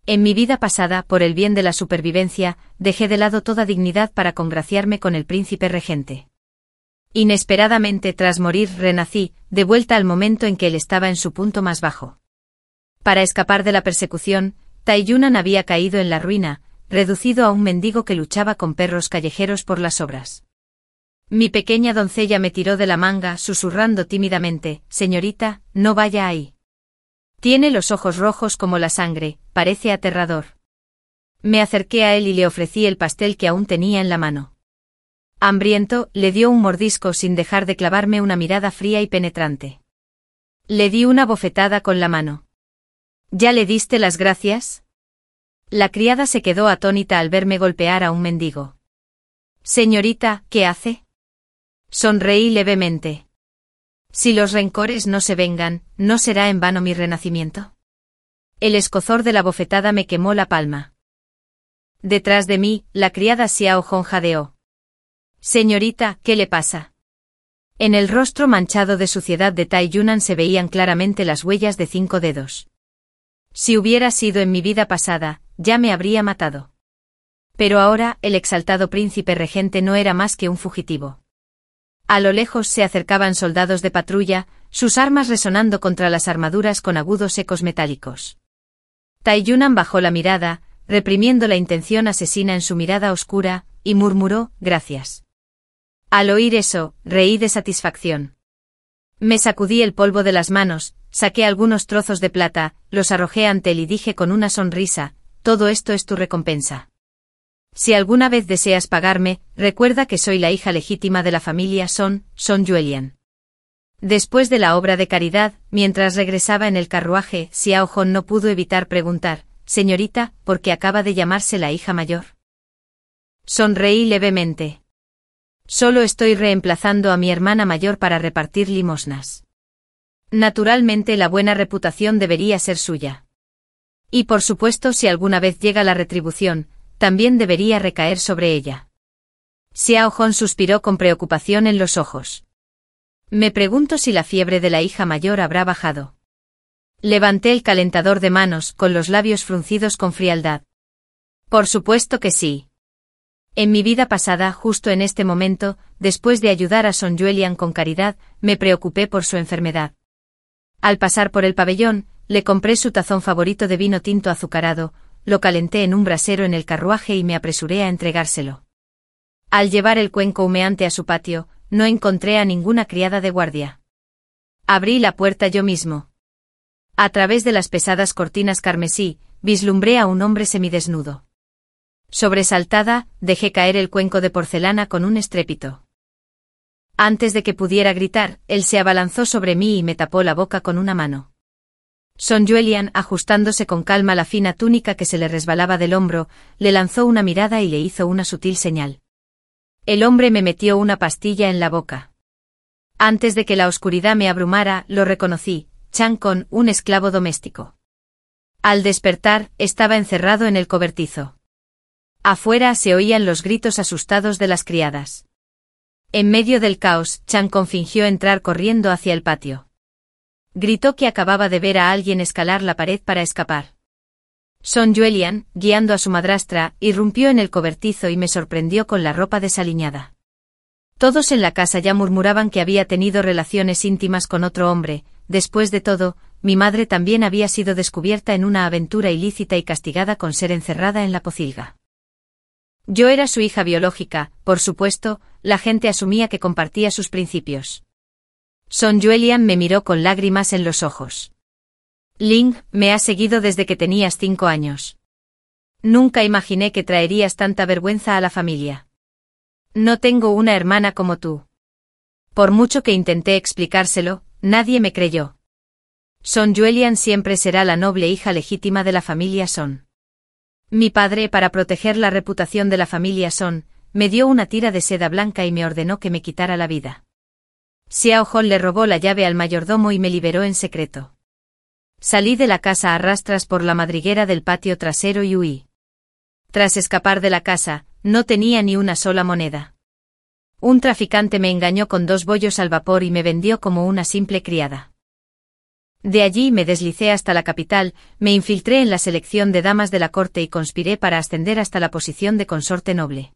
En mi vida pasada, por el bien de la supervivencia, dejé de lado toda dignidad para congraciarme con el príncipe regente. Inesperadamente, tras morir, renací, de vuelta al momento en que él estaba en su punto más bajo. Para escapar de la persecución, Tai Yunnan había caído en la ruina, reducido a un mendigo que luchaba con perros callejeros por las obras. Mi pequeña doncella me tiró de la manga, susurrando tímidamente: «Señorita, no vaya ahí. Tiene los ojos rojos como la sangre, parece aterrador». Me acerqué a él y le ofrecí el pastel que aún tenía en la mano. Hambriento, le dio un mordisco sin dejar de clavarme una mirada fría y penetrante. Le di una bofetada con la mano. «¿Ya le diste las gracias?». La criada se quedó atónita al verme golpear a un mendigo. «Señorita, ¿qué hace?». Sonreí levemente. «Si los rencores no se vengan, ¿no será en vano mi renacimiento?». El escozor de la bofetada me quemó la palma. Detrás de mí, la criada Xiao Hong jadeó. «Señorita, ¿qué le pasa?». En el rostro manchado de suciedad de Tai Yunnan se veían claramente las huellas de 5 dedos. Si hubiera sido en mi vida pasada, ya me habría matado. Pero ahora, el exaltado príncipe regente no era más que un fugitivo. A lo lejos se acercaban soldados de patrulla, sus armas resonando contra las armaduras con agudos ecos metálicos. Tai Yunnan bajó la mirada, reprimiendo la intención asesina en su mirada oscura, y murmuró: «Gracias». Al oír eso, reí de satisfacción. Me sacudí el polvo de las manos, saqué algunos trozos de plata, los arrojé ante él y dije con una sonrisa: «Todo esto es tu recompensa. Si alguna vez deseas pagarme, recuerda que soy la hija legítima de la familia Son Yuelian». Después de la obra de caridad, mientras regresaba en el carruaje, Xiao Hong no pudo evitar preguntar: «Señorita, ¿por qué acaba de llamarse la hija mayor?». Sonreí levemente. «Solo estoy reemplazando a mi hermana mayor para repartir limosnas. Naturalmente la buena reputación debería ser suya. Y por supuesto, si alguna vez llega la retribución, también debería recaer sobre ella». Xiao Hong suspiró con preocupación en los ojos. «Me pregunto si la fiebre de la hija mayor habrá bajado». Levanté el calentador de manos, con los labios fruncidos con frialdad. «Por supuesto que sí. En mi vida pasada, justo en este momento, después de ayudar a Son Yuelian con caridad, me preocupé por su enfermedad. Al pasar por el pabellón, le compré su tazón favorito de vino tinto azucarado, lo calenté en un brasero en el carruaje y me apresuré a entregárselo. Al llevar el cuenco humeante a su patio, no encontré a ninguna criada de guardia. Abrí la puerta yo mismo. A través de las pesadas cortinas carmesí, vislumbré a un hombre semidesnudo. Sobresaltada, dejé caer el cuenco de porcelana con un estrépito. Antes de que pudiera gritar, él se abalanzó sobre mí y me tapó la boca con una mano. Son Yuelian, ajustándose con calma la fina túnica que se le resbalaba del hombro, le lanzó una mirada y le hizo una sutil señal. El hombre me metió una pastilla en la boca. Antes de que la oscuridad me abrumara, lo reconocí: Chang Con, un esclavo doméstico. Al despertar, estaba encerrado en el cobertizo. Afuera se oían los gritos asustados de las criadas. En medio del caos, Chang Con fingió entrar corriendo hacia el patio. Gritó que acababa de ver a alguien escalar la pared para escapar. Son Yuelian, guiando a su madrastra, irrumpió en el cobertizo y me sorprendió con la ropa desaliñada. Todos en la casa ya murmuraban que había tenido relaciones íntimas con otro hombre. Después de todo, mi madre también había sido descubierta en una aventura ilícita y castigada con ser encerrada en la pocilga. Yo era su hija biológica, por supuesto, la gente asumía que compartía sus principios. Son Yuelian me miró con lágrimas en los ojos. «Ling, me has seguido desde que tenías 5 años. Nunca imaginé que traerías tanta vergüenza a la familia. No tengo una hermana como tú». Por mucho que intenté explicárselo, nadie me creyó. Son Yuelian siempre será la noble hija legítima de la familia Son. Mi padre, para proteger la reputación de la familia Son, me dio una tira de seda blanca y me ordenó que me quitara la vida. Xiao Hong le robó la llave al mayordomo y me liberó en secreto. Salí de la casa a rastras por la madriguera del patio trasero y huí. Tras escapar de la casa, no tenía ni una sola moneda. Un traficante me engañó con 2 bollos al vapor y me vendió como una simple criada. De allí me deslicé hasta la capital, me infiltré en la selección de damas de la corte y conspiré para ascender hasta la posición de consorte noble.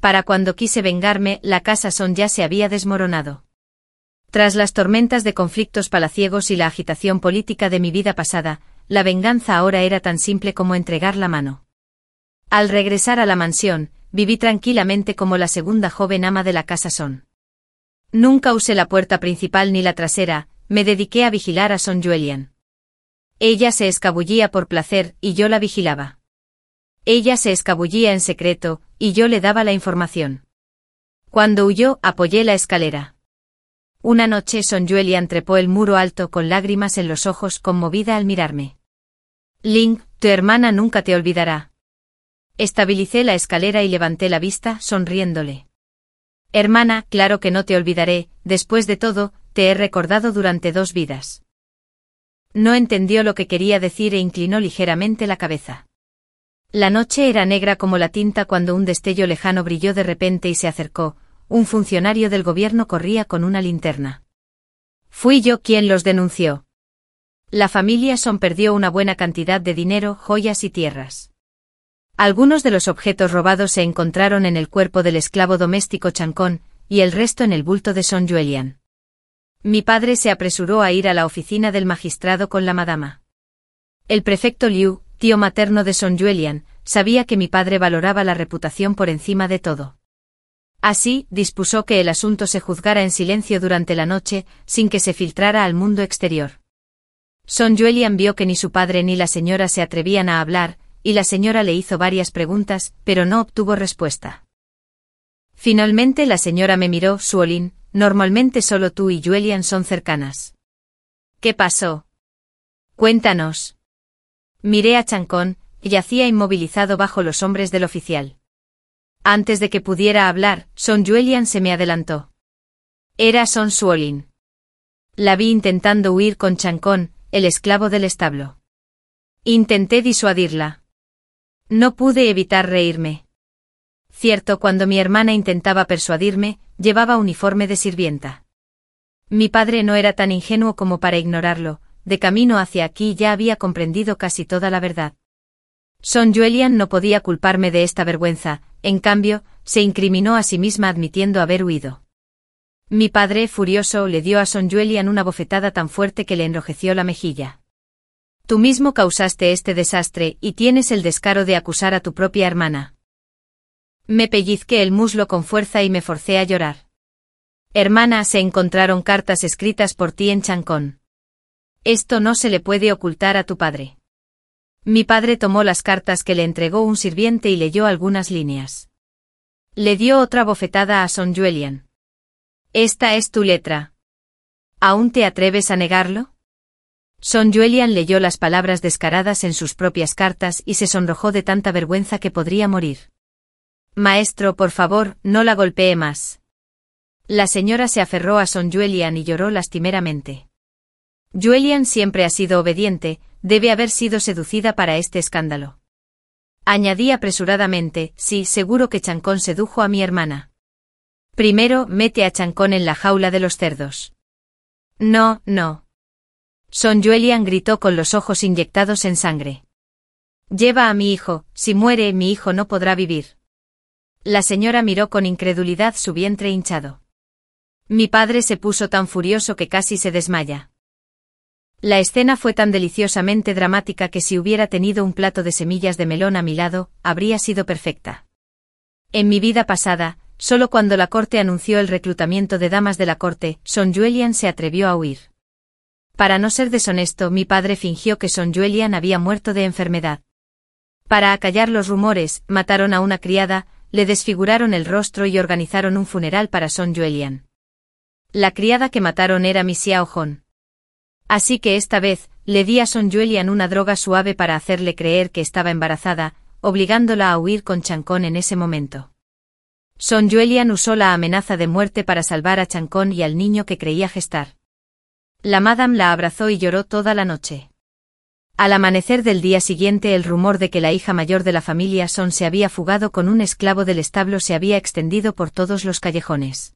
Para cuando quise vengarme, la casa Son ya se había desmoronado. Tras las tormentas de conflictos palaciegos y la agitación política de mi vida pasada, la venganza ahora era tan simple como entregar la mano. Al regresar a la mansión, viví tranquilamente como la segunda joven ama de la casa Son. Nunca usé la puerta principal ni la trasera, me dediqué a vigilar a Son Yuelian. Ella se escabullía por placer y yo la vigilaba. Ella se escabullía en secreto, y yo le daba la información. Cuando huyó, apoyé la escalera. Una noche Son Yuelian trepó el muro alto con lágrimas en los ojos, conmovida al mirarme. Ling, tu hermana nunca te olvidará. Estabilicé la escalera y levanté la vista, sonriéndole. Hermana, claro que no te olvidaré, después de todo, te he recordado durante 2 vidas. No entendió lo que quería decir e inclinó ligeramente la cabeza. La noche era negra como la tinta cuando un destello lejano brilló de repente y se acercó. Un funcionario del gobierno corría con una linterna. Fui yo quien los denunció. La familia Son perdió una buena cantidad de dinero, joyas y tierras. Algunos de los objetos robados se encontraron en el cuerpo del esclavo doméstico Chancón, y el resto en el bulto de Son Yuelian. Mi padre se apresuró a ir a la oficina del magistrado con la madama. El prefecto Liu, tío materno de Son Yuelian, sabía que mi padre valoraba la reputación por encima de todo. Así, dispuso que el asunto se juzgara en silencio durante la noche, sin que se filtrara al mundo exterior. Son Yuelian vio que ni su padre ni la señora se atrevían a hablar, y la señora le hizo varias preguntas, pero no obtuvo respuesta. Finalmente la señora me miró, Suolin, normalmente solo tú y Yuelian son cercanas. ¿Qué pasó? Cuéntanos. Miré a Chancón, yacía inmovilizado bajo los hombres del oficial. Antes de que pudiera hablar, Son Yuelian se me adelantó. Era Son Suolin. La vi intentando huir con Chancón, el esclavo del establo. Intenté disuadirla. No pude evitar reírme. Cierto, cuando mi hermana intentaba persuadirme, llevaba uniforme de sirvienta. Mi padre no era tan ingenuo como para ignorarlo, de camino hacia aquí ya había comprendido casi toda la verdad. Son Yuelian no podía culparme de esta vergüenza, en cambio, se incriminó a sí misma admitiendo haber huido. Mi padre, furioso, le dio a Son Yuelian una bofetada tan fuerte que le enrojeció la mejilla. Tú mismo causaste este desastre y tienes el descaro de acusar a tu propia hermana. Me pellizqué el muslo con fuerza y me forcé a llorar. Hermana, se encontraron cartas escritas por ti en Chancón. Esto no se le puede ocultar a tu padre. Mi padre tomó las cartas que le entregó un sirviente y leyó algunas líneas. Le dio otra bofetada a Son Yuelian. Esta es tu letra. ¿Aún te atreves a negarlo? Son Yuelian leyó las palabras descaradas en sus propias cartas y se sonrojó de tanta vergüenza que podría morir. Maestro, por favor, no la golpee más. La señora se aferró a Son Yuelian y lloró lastimeramente. Yuelian siempre ha sido obediente, debe haber sido seducida para este escándalo. Añadí apresuradamente, sí, seguro que Chancón sedujo a mi hermana. Primero, mete a Chancón en la jaula de los cerdos. No, no. Son Yuelian gritó con los ojos inyectados en sangre. Lleva a mi hijo, si muere mi hijo no podrá vivir. La señora miró con incredulidad su vientre hinchado. Mi padre se puso tan furioso que casi se desmaya. La escena fue tan deliciosamente dramática que si hubiera tenido un plato de semillas de melón a mi lado, habría sido perfecta. En mi vida pasada, solo cuando la corte anunció el reclutamiento de damas de la corte, Son Yuelian se atrevió a huir. Para no ser deshonesto, mi padre fingió que Son Yuelian había muerto de enfermedad. Para acallar los rumores, mataron a una criada, le desfiguraron el rostro y organizaron un funeral para Son Yuelian. La criada que mataron era mi Xiao Hong. Así que esta vez, le di a Son Yuelian una droga suave para hacerle creer que estaba embarazada, obligándola a huir con Chancón en ese momento. Son Yuelian usó la amenaza de muerte para salvar a Chancón y al niño que creía gestar. La madame la abrazó y lloró toda la noche. Al amanecer del día siguiente, el rumor de que la hija mayor de la familia Son se había fugado con un esclavo del establo se había extendido por todos los callejones.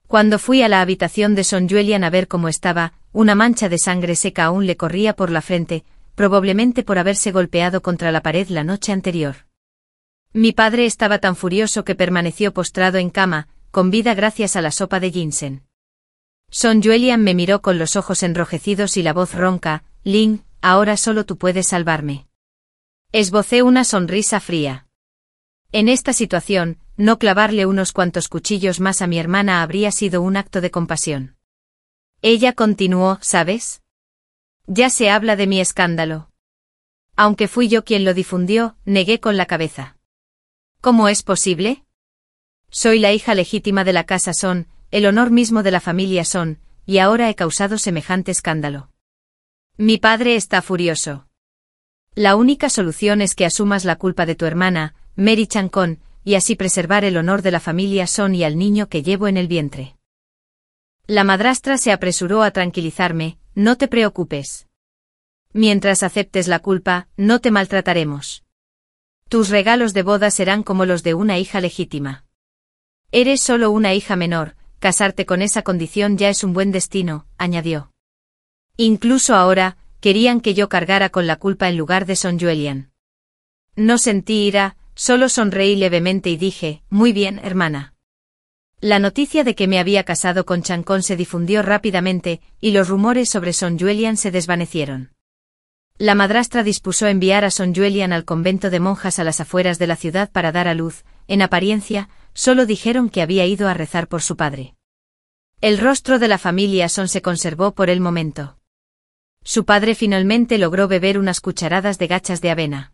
Cuando fui a la habitación de Son Julian a ver cómo estaba, una mancha de sangre seca aún le corría por la frente, probablemente por haberse golpeado contra la pared la noche anterior. Mi padre estaba tan furioso que permaneció postrado en cama, con vida gracias a la sopa de ginseng. Son Julian me miró con los ojos enrojecidos y la voz ronca: Lynn, ahora solo tú puedes salvarme. Esbocé una sonrisa fría. En esta situación, no clavarle unos cuantos cuchillos más a mi hermana habría sido un acto de compasión. Ella continuó: ¿sabes? Ya se habla de mi escándalo. Aunque fui yo quien lo difundió, negué con la cabeza. ¿Cómo es posible? Soy la hija legítima de la casa Son, el honor mismo de la familia Son, y ahora he causado semejante escándalo. Mi padre está furioso. La única solución es que asumas la culpa de tu hermana, Mary Chacón, y así preservar el honor de la familia Son y al niño que llevo en el vientre. La madrastra se apresuró a tranquilizarme: no te preocupes. Mientras aceptes la culpa, no te maltrataremos. Tus regalos de boda serán como los de una hija legítima. Eres solo una hija menor, casarte con esa condición ya es un buen destino, añadió. Incluso ahora, querían que yo cargara con la culpa en lugar de Son Julian. No sentí ira, solo sonreí levemente y dije: muy bien, hermana. La noticia de que me había casado con Chacón se difundió rápidamente, y los rumores sobre Son Julian se desvanecieron. La madrastra dispuso enviar a Son Julian al convento de monjas a las afueras de la ciudad para dar a luz. En apariencia, solo dijeron que había ido a rezar por su padre. El rostro de la familia Son se conservó por el momento. Su padre finalmente logró beber unas cucharadas de gachas de avena.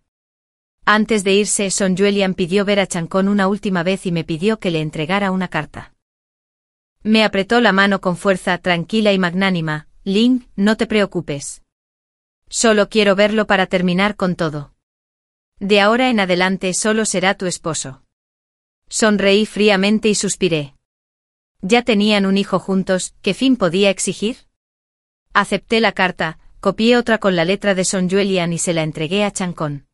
Antes de irse, Son Julian pidió ver a Chacón una última vez y me pidió que le entregara una carta. Me apretó la mano con fuerza, tranquila y magnánima: Lynn, no te preocupes. Solo quiero verlo para terminar con todo. De ahora en adelante solo será tu esposo. Sonreí fríamente y suspiré. Ya tenían un hijo juntos, ¿qué fin podía exigir? Acepté la carta, copié otra con la letra de Son Julian y se la entregué a Chacón.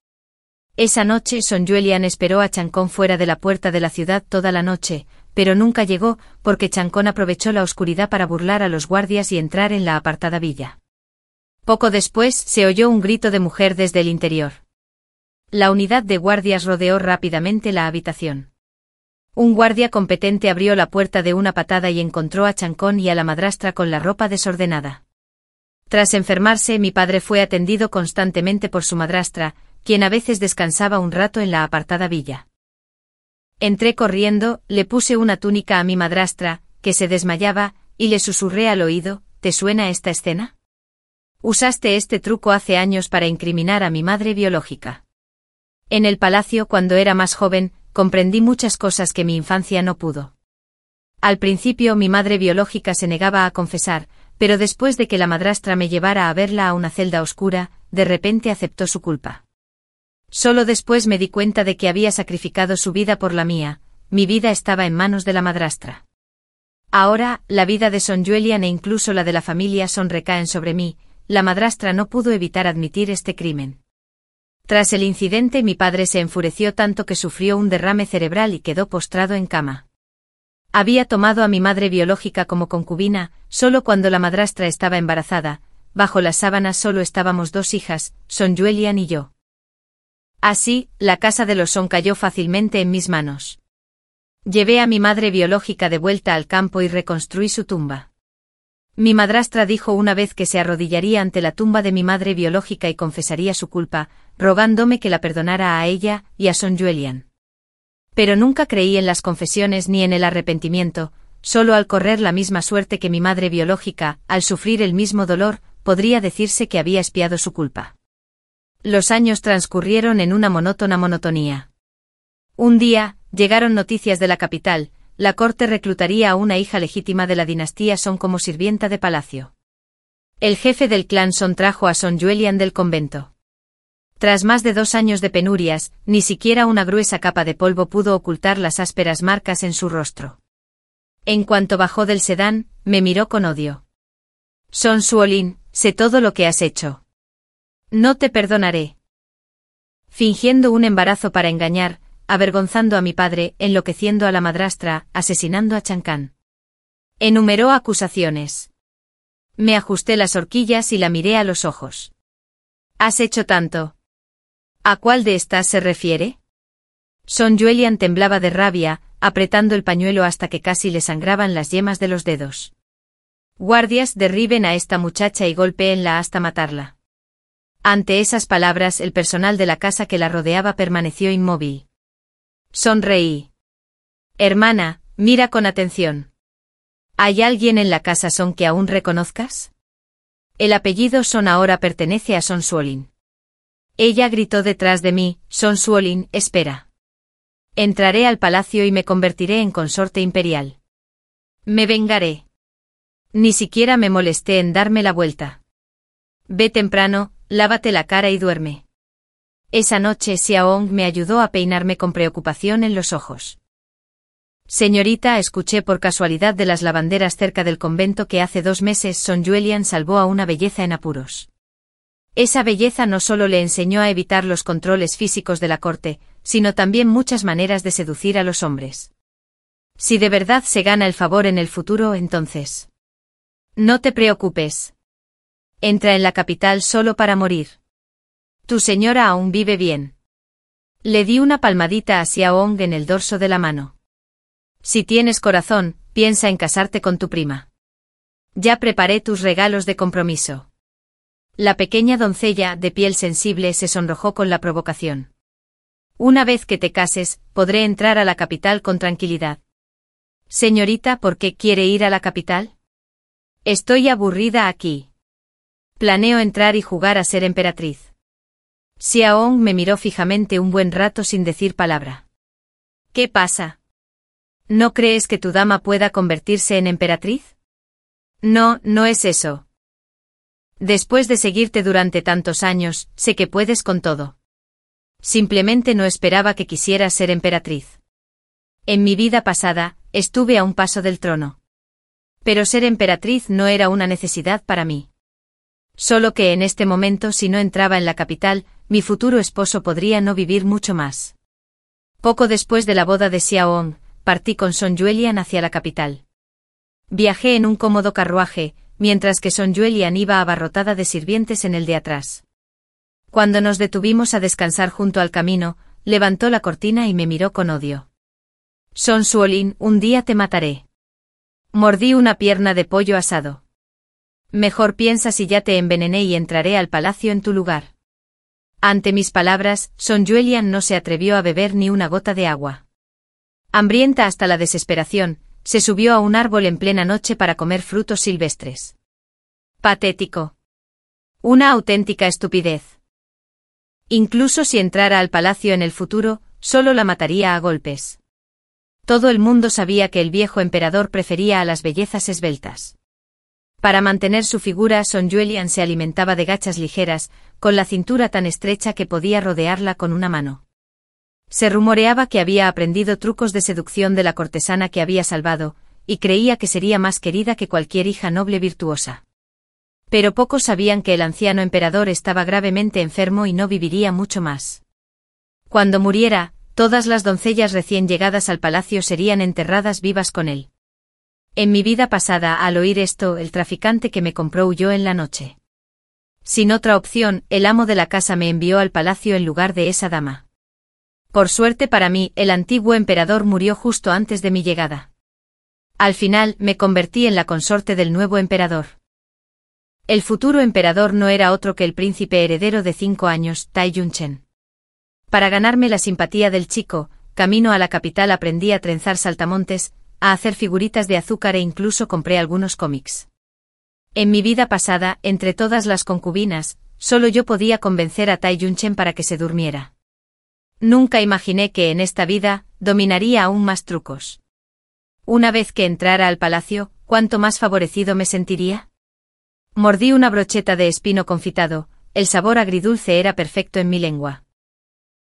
Esa noche Son Julian esperó a Chacón fuera de la puerta de la ciudad toda la noche, pero nunca llegó, porque Chacón aprovechó la oscuridad para burlar a los guardias y entrar en la apartada villa. Poco después se oyó un grito de mujer desde el interior. La unidad de guardias rodeó rápidamente la habitación. Un guardia competente abrió la puerta de una patada y encontró a Chacón y a la madrastra con la ropa desordenada. Tras enfermarse, mi padre fue atendido constantemente por su madrastra, quien a veces descansaba un rato en la apartada villa. Entré corriendo, le puse una túnica a mi madrastra, que se desmayaba, y le susurré al oído: ¿te suena esta escena? Usaste este truco hace años para incriminar a mi madre biológica. En el palacio, cuando era más joven, comprendí muchas cosas que mi infancia no pudo. Al principio mi madre biológica se negaba a confesar, pero después de que la madrastra me llevara a verla a una celda oscura, de repente aceptó su culpa. Solo después me di cuenta de que había sacrificado su vida por la mía. Mi vida estaba en manos de la madrastra. Ahora, la vida de Son Julian e incluso la de la familia Son recaen sobre mí. La madrastra no pudo evitar admitir este crimen. Tras el incidente, mi padre se enfureció tanto que sufrió un derrame cerebral y quedó postrado en cama. Había tomado a mi madre biológica como concubina, solo cuando la madrastra estaba embarazada. Bajo las sábanas solo estábamos dos hijas, Son Julian y yo. Así, la casa de los Son cayó fácilmente en mis manos. Llevé a mi madre biológica de vuelta al campo y reconstruí su tumba. Mi madrastra dijo una vez que se arrodillaría ante la tumba de mi madre biológica y confesaría su culpa, rogándome que la perdonara a ella y a Son Julian. Pero nunca creí en las confesiones ni en el arrepentimiento. Solo al correr la misma suerte que mi madre biológica, al sufrir el mismo dolor, podría decirse que había expiado su culpa. Los años transcurrieron en una monótona monotonía. Un día, llegaron noticias de la capital: la corte reclutaría a una hija legítima de la dinastía Son como sirvienta de palacio. El jefe del clan Son trajo a Son Julian del convento. Tras más de 2 años de penurias, ni siquiera una gruesa capa de polvo pudo ocultar las ásperas marcas en su rostro. En cuanto bajó del sedán, me miró con odio. Son Suolin, sé todo lo que has hecho. No te perdonaré. Fingiendo un embarazo para engañar, avergonzando a mi padre, enloqueciendo a la madrastra, asesinando a Chacón. Enumeró acusaciones. Me ajusté las horquillas y la miré a los ojos. ¿Has hecho tanto? ¿A cuál de estas se refiere? Son Julian temblaba de rabia, apretando el pañuelo hasta que casi le sangraban las yemas de los dedos. Guardias, derriben a esta muchacha y golpéenla hasta matarla. Ante esas palabras, el personal de la casa que la rodeaba permaneció inmóvil. Sonreí. Hermana, mira con atención. ¿Hay alguien en la casa Son que aún reconozcas? El apellido Son ahora pertenece a Son Suolin. Ella gritó detrás de mí, Son Suolin, espera. Entraré al palacio y me convertiré en consorte imperial. Me vengaré. Ni siquiera me molesté en darme la vuelta. Ve temprano, lávate la cara y duerme. Esa noche Xiaoong me ayudó a peinarme con preocupación en los ojos. Señorita, escuché por casualidad de las lavanderas cerca del convento que hace 2 meses Son Julian salvó a una belleza en apuros. Esa belleza no solo le enseñó a evitar los controles físicos de la corte, sino también muchas maneras de seducir a los hombres. Si de verdad se gana el favor en el futuro, entonces. No te preocupes. Entra en la capital solo para morir. Tu señora aún vive bien. Le di una palmadita a Xiaoong en el dorso de la mano. Si tienes corazón, piensa en casarte con tu prima. Ya preparé tus regalos de compromiso. La pequeña doncella, de piel sensible, se sonrojó con la provocación. Una vez que te cases, podré entrar a la capital con tranquilidad. Señorita, ¿por qué quiere ir a la capital? Estoy aburrida aquí. Planeo entrar y jugar a ser emperatriz. Xiaoong me miró fijamente un buen rato sin decir palabra. ¿Qué pasa? ¿No crees que tu dama pueda convertirse en emperatriz? No, no es eso. Después de seguirte durante tantos años, sé que puedes con todo. Simplemente no esperaba que quisieras ser emperatriz. En mi vida pasada, estuve a un paso del trono. Pero ser emperatriz no era una necesidad para mí. Solo que en este momento, si no entraba en la capital, mi futuro esposo podría no vivir mucho más. Poco después de la boda de Xiaoong, partí con Son Julian hacia la capital. Viajé en un cómodo carruaje, mientras que Son Julian iba abarrotada de sirvientes en el de atrás. Cuando nos detuvimos a descansar junto al camino, levantó la cortina y me miró con odio. Son Suolin, un día te mataré. Mordí una pierna de pollo asado. Mejor piensa si ya te envenené y entraré al palacio en tu lugar. Ante mis palabras, Son Julian no se atrevió a beber ni una gota de agua. Hambrienta hasta la desesperación, se subió a un árbol en plena noche para comer frutos silvestres. Patético. Una auténtica estupidez. Incluso si entrara al palacio en el futuro, solo la mataría a golpes. Todo el mundo sabía que el viejo emperador prefería a las bellezas esbeltas. Para mantener su figura, Son Julian se alimentaba de gachas ligeras, con la cintura tan estrecha que podía rodearla con una mano. Se rumoreaba que había aprendido trucos de seducción de la cortesana que había salvado, y creía que sería más querida que cualquier hija noble virtuosa. Pero pocos sabían que el anciano emperador estaba gravemente enfermo y no viviría mucho más. Cuando muriera, todas las doncellas recién llegadas al palacio serían enterradas vivas con él. En mi vida pasada, al oír esto, el traficante que me compró huyó en la noche. Sin otra opción, el amo de la casa me envió al palacio en lugar de esa dama. Por suerte para mí, el antiguo emperador murió justo antes de mi llegada. Al final, me convertí en la consorte del nuevo emperador. El futuro emperador no era otro que el príncipe heredero de 5 años, Tai Yunchen. Para ganarme la simpatía del chico, camino a la capital aprendí a trenzar saltamontes, a hacer figuritas de azúcar e incluso compré algunos cómics. En mi vida pasada, entre todas las concubinas, solo yo podía convencer a Tai Yunchen para que se durmiera. Nunca imaginé que en esta vida, dominaría aún más trucos. Una vez que entrara al palacio, ¿cuánto más favorecido me sentiría? Mordí una brocheta de espino confitado, el sabor agridulce era perfecto en mi lengua.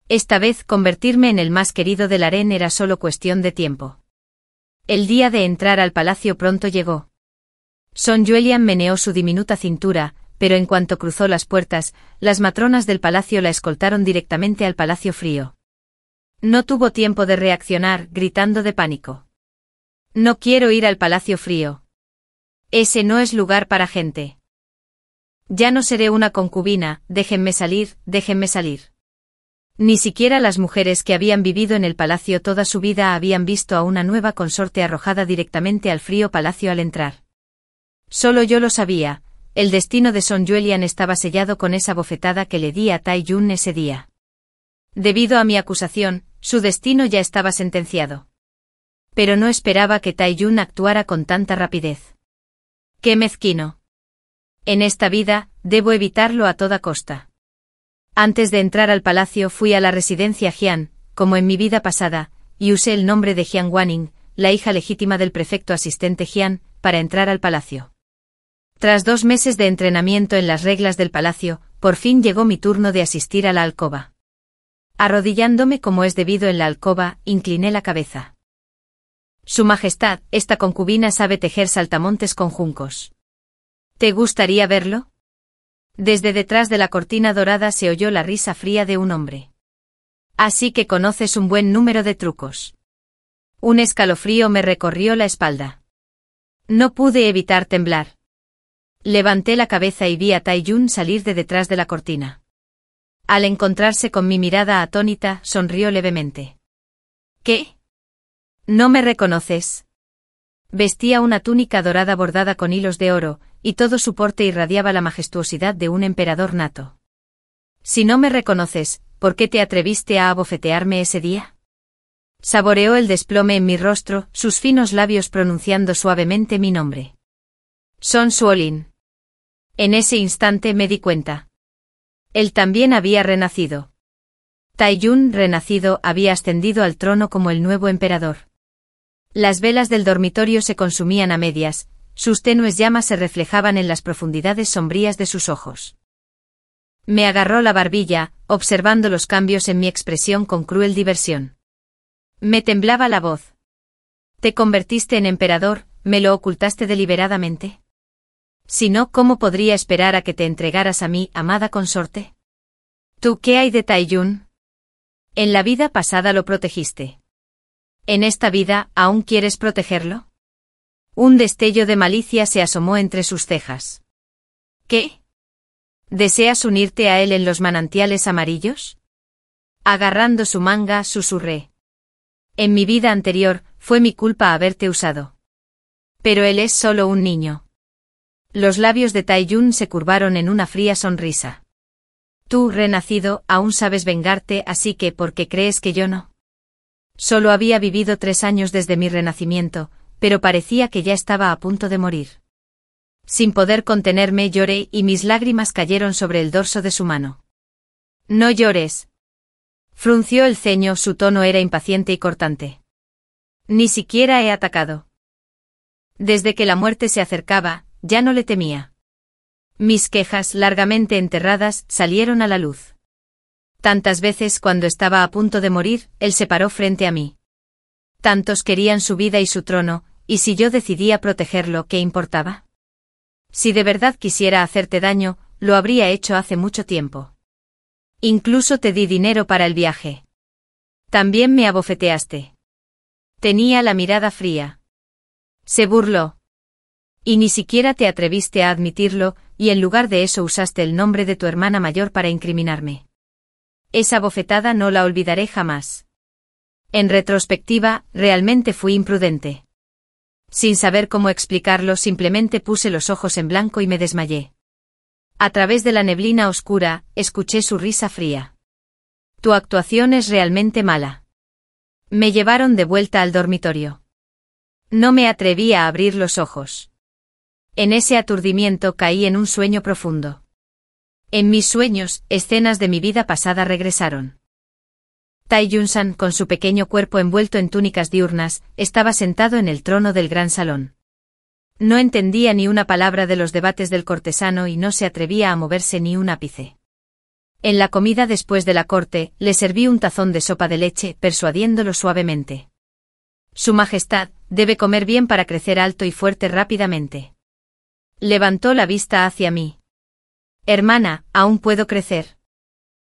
Esta vez convertirme en el más querido del harén era solo cuestión de tiempo. El día de entrar al palacio pronto llegó. Son Julian meneó su diminuta cintura, pero en cuanto cruzó las puertas, las matronas del palacio la escoltaron directamente al Palacio Frío. No tuvo tiempo de reaccionar, gritando de pánico. No quiero ir al Palacio Frío. Ese no es lugar para gente. Ya no seré una concubina, déjenme salir, déjenme salir. Ni siquiera las mujeres que habían vivido en el palacio toda su vida habían visto a una nueva consorte arrojada directamente al frío palacio al entrar. Solo yo lo sabía, el destino de Son Julian estaba sellado con esa bofetada que le di a Tai-Yun ese día. Debido a mi acusación, su destino ya estaba sentenciado. Pero no esperaba que Tai-Yun actuara con tanta rapidez. ¡Qué mezquino! En esta vida, debo evitarlo a toda costa. Antes de entrar al palacio fui a la residencia Jian, como en mi vida pasada, y usé el nombre de Jian Wanning, la hija legítima del prefecto asistente Jian, para entrar al palacio. Tras 2 meses de entrenamiento en las reglas del palacio, por fin llegó mi turno de asistir a la alcoba. Arrodillándome como es debido en la alcoba, incliné la cabeza. Su Majestad, esta concubina sabe tejer saltamontes con juncos. ¿Te gustaría verlo? Desde detrás de la cortina dorada se oyó la risa fría de un hombre. Así que conoces un buen número de trucos. Un escalofrío me recorrió la espalda. No pude evitar temblar. Levanté la cabeza y vi a Tai-Yun salir de detrás de la cortina. Al encontrarse con mi mirada atónita, sonrió levemente. ¿Qué? ¿No me reconoces? Vestía una túnica dorada bordada con hilos de oro, y todo su porte irradiaba la majestuosidad de un emperador nato. Si no me reconoces, ¿por qué te atreviste a abofetearme ese día? Saboreó el desplome en mi rostro, sus finos labios pronunciando suavemente mi nombre. Son Suolin. En ese instante me di cuenta. Él también había renacido. Tai-Yun, renacido, había ascendido al trono como el nuevo emperador. Las velas del dormitorio se consumían a medias, sus tenues llamas se reflejaban en las profundidades sombrías de sus ojos. Me agarró la barbilla, observando los cambios en mi expresión con cruel diversión. Me temblaba la voz. ¿Te convertiste en emperador? ¿Me lo ocultaste deliberadamente? Si no, ¿cómo podría esperar a que te entregaras a mí, amada consorte? ¿Tú qué hay de Tai-Yun? En la vida pasada lo protegiste. ¿En esta vida, aún quieres protegerlo? Un destello de malicia se asomó entre sus cejas. ¿Qué? ¿Deseas unirte a él en los manantiales amarillos? Agarrando su manga, susurré. En mi vida anterior, fue mi culpa haberte usado. Pero él es solo un niño. Los labios de Tai-Yun se curvaron en una fría sonrisa. Tú, renacido, aún sabes vengarte, así que ¿por qué crees que yo no? Solo había vivido 3 años desde mi renacimiento, pero parecía que ya estaba a punto de morir. Sin poder contenerme lloré y mis lágrimas cayeron sobre el dorso de su mano. No llores. Frunció el ceño, su tono era impaciente y cortante. Ni siquiera he atacado. Desde que la muerte se acercaba, ya no le temía. Mis quejas, largamente enterradas, salieron a la luz. Tantas veces cuando estaba a punto de morir, él se paró frente a mí. Tantos querían su vida y su trono, y si yo decidía protegerlo, ¿qué importaba? Si de verdad quisiera hacerte daño, lo habría hecho hace mucho tiempo. Incluso te di dinero para el viaje. También me abofeteaste. Tenía la mirada fría. Se burló. Y ni siquiera te atreviste a admitirlo, y en lugar de eso usaste el nombre de tu hermana mayor para incriminarme. Esa bofetada no la olvidaré jamás. En retrospectiva, realmente fui imprudente. Sin saber cómo explicarlo, simplemente puse los ojos en blanco y me desmayé. A través de la neblina oscura, escuché su risa fría. Tu actuación es realmente mala. Me llevaron de vuelta al dormitorio. No me atreví a abrir los ojos. En ese aturdimiento caí en un sueño profundo. En mis sueños, escenas de mi vida pasada regresaron. Tai-Yun-san, con su pequeño cuerpo envuelto en túnicas diurnas, estaba sentado en el trono del gran salón. No entendía ni una palabra de los debates del cortesano y no se atrevía a moverse ni un ápice. En la comida después de la corte, le serví un tazón de sopa de leche, persuadiéndolo suavemente. Su Majestad, debe comer bien para crecer alto y fuerte rápidamente. Levantó la vista hacia mí. Hermana, aún puedo crecer.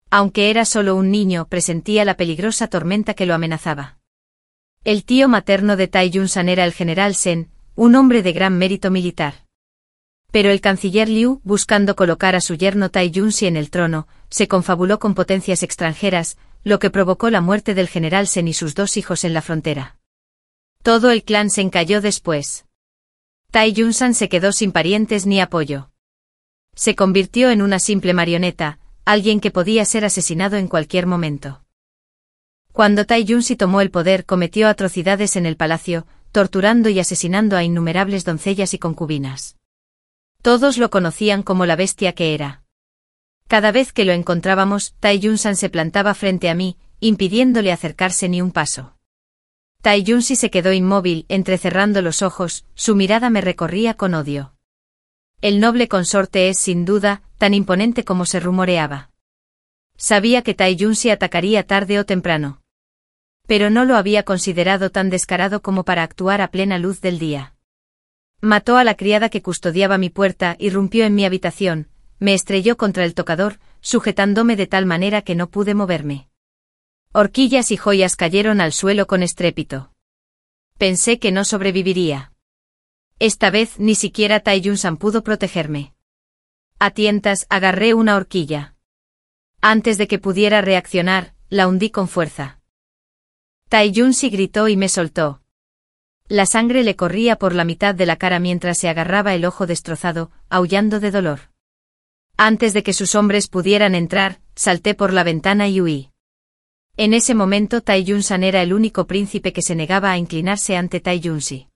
Aunque era solo un niño, presentía la peligrosa tormenta que lo amenazaba. El tío materno de Tai-Yun-san era el general Sen, un hombre de gran mérito militar. Pero el canciller Liu, buscando colocar a su yerno Tai Junsi en el trono, se confabuló con potencias extranjeras, lo que provocó la muerte del general Sen y sus 2 hijos en la frontera. Todo el clan se encalló después. Tai Yunsan se quedó sin parientes ni apoyo. Se convirtió en una simple marioneta, alguien que podía ser asesinado en cualquier momento. Cuando Tai Junsi tomó el poder, cometió atrocidades en el palacio, torturando y asesinando a innumerables doncellas y concubinas. Todos lo conocían como la bestia que era. Cada vez que lo encontrábamos, Tai Yunsan se plantaba frente a mí, impidiéndole acercarse ni un paso. Tai Junsi se quedó inmóvil, entrecerrando los ojos, su mirada me recorría con odio. El noble consorte es, sin duda, tan imponente como se rumoreaba. Sabía que Tai Junsi atacaría tarde o temprano. Pero no lo había considerado tan descarado como para actuar a plena luz del día. Mató a la criada que custodiaba mi puerta, irrumpió en mi habitación, me estrelló contra el tocador, sujetándome de tal manera que no pude moverme. Horquillas y joyas cayeron al suelo con estrépito. Pensé que no sobreviviría. Esta vez ni siquiera Tai Yunsan pudo protegerme. A tientas agarré una horquilla. Antes de que pudiera reaccionar, la hundí con fuerza. Tai Junsi gritó y me soltó. La sangre le corría por la mitad de la cara mientras se agarraba el ojo destrozado, aullando de dolor. Antes de que sus hombres pudieran entrar, salté por la ventana y huí. En ese momento Tai Yunsan era el único príncipe que se negaba a inclinarse ante Tai Junsi.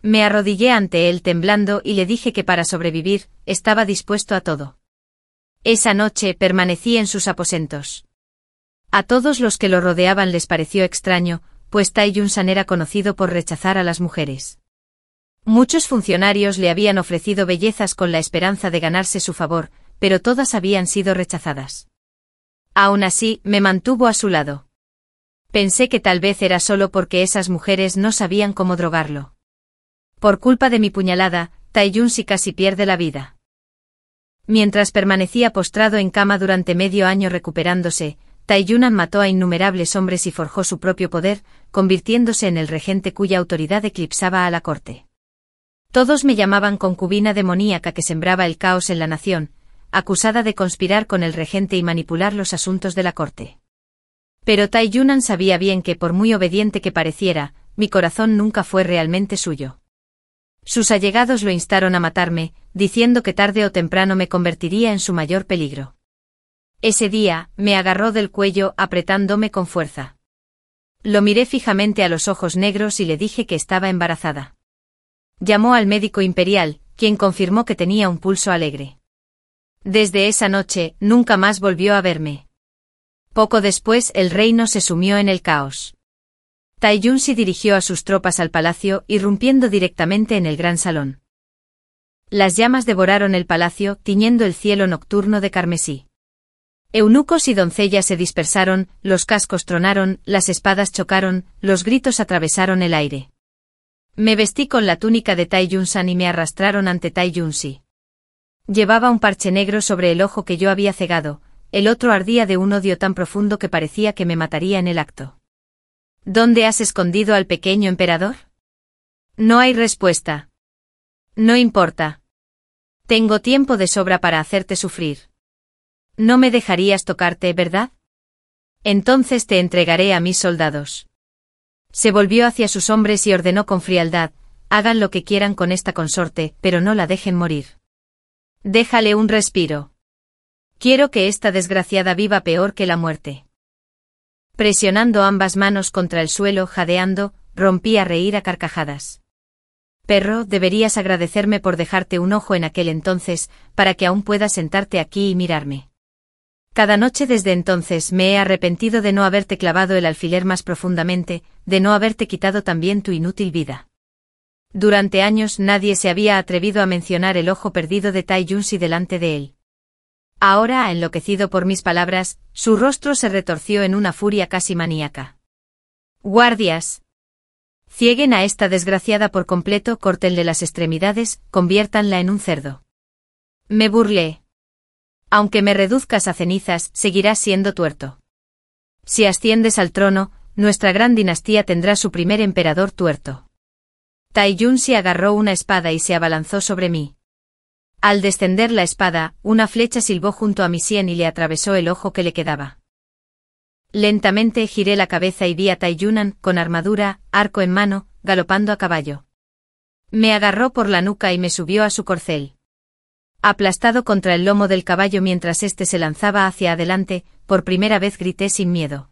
Me arrodillé ante él temblando y le dije que para sobrevivir, estaba dispuesto a todo. Esa noche permanecí en sus aposentos. A todos los que lo rodeaban les pareció extraño, pues Tai Yunsan era conocido por rechazar a las mujeres. Muchos funcionarios le habían ofrecido bellezas con la esperanza de ganarse su favor, pero todas habían sido rechazadas. Aún así, me mantuvo a su lado. Pensé que tal vez era solo porque esas mujeres no sabían cómo drogarlo. Por culpa de mi puñalada, Tai Junsi casi pierde la vida. Mientras permanecía postrado en cama durante medio año recuperándose, Tai Yunsan mató a innumerables hombres y forjó su propio poder, convirtiéndose en el regente cuya autoridad eclipsaba a la corte. Todos me llamaban concubina demoníaca que sembraba el caos en la nación, acusada de conspirar con el regente y manipular los asuntos de la corte. Pero Tai Yunsan sabía bien que, por muy obediente que pareciera, mi corazón nunca fue realmente suyo. Sus allegados lo instaron a matarme, diciendo que tarde o temprano me convertiría en su mayor peligro. Ese día, me agarró del cuello apretándome con fuerza. Lo miré fijamente a los ojos negros y le dije que estaba embarazada. Llamó al médico imperial, quien confirmó que tenía un pulso alegre. Desde esa noche, nunca más volvió a verme. Poco después el reino se sumió en el caos. Tai Junsi dirigió a sus tropas al palacio, irrumpiendo directamente en el gran salón. Las llamas devoraron el palacio, tiñendo el cielo nocturno de carmesí. Eunucos y doncellas se dispersaron, los cascos tronaron, las espadas chocaron, los gritos atravesaron el aire. Me vestí con la túnica de Tai Yunsan y me arrastraron ante Tai Junsi. Llevaba un parche negro sobre el ojo que yo había cegado, el otro ardía de un odio tan profundo que parecía que me mataría en el acto. ¿Dónde has escondido al pequeño emperador? No hay respuesta. No importa. Tengo tiempo de sobra para hacerte sufrir. No me dejarías tocarte, ¿verdad? Entonces te entregaré a mis soldados. Se volvió hacia sus hombres y ordenó con frialdad: hagan lo que quieran con esta consorte, pero no la dejen morir. Déjale un respiro. Quiero que esta desgraciada viva peor que la muerte. Presionando ambas manos contra el suelo, jadeando, rompí a reír a carcajadas. Perro, deberías agradecerme por dejarte un ojo en aquel entonces, para que aún puedas sentarte aquí y mirarme. Cada noche desde entonces me he arrepentido de no haberte clavado el alfiler más profundamente, de no haberte quitado también tu inútil vida. Durante años nadie se había atrevido a mencionar el ojo perdido de Tai Junsi delante de él. Ahora, enloquecido por mis palabras, su rostro se retorció en una furia casi maníaca. ¡Guardias! Cieguen a esta desgraciada por completo, córtenle las extremidades, conviértanla en un cerdo. Me burlé. Aunque me reduzcas a cenizas, seguirás siendo tuerto. Si asciendes al trono, nuestra gran dinastía tendrá su primer emperador tuerto. Tai Junsi agarró una espada y se abalanzó sobre mí. Al descender la espada, una flecha silbó junto a mi sien y le atravesó el ojo que le quedaba. Lentamente giré la cabeza y vi a Tai Yunnan, con armadura, arco en mano, galopando a caballo. Me agarró por la nuca y me subió a su corcel. Aplastado contra el lomo del caballo mientras éste se lanzaba hacia adelante, por primera vez grité sin miedo.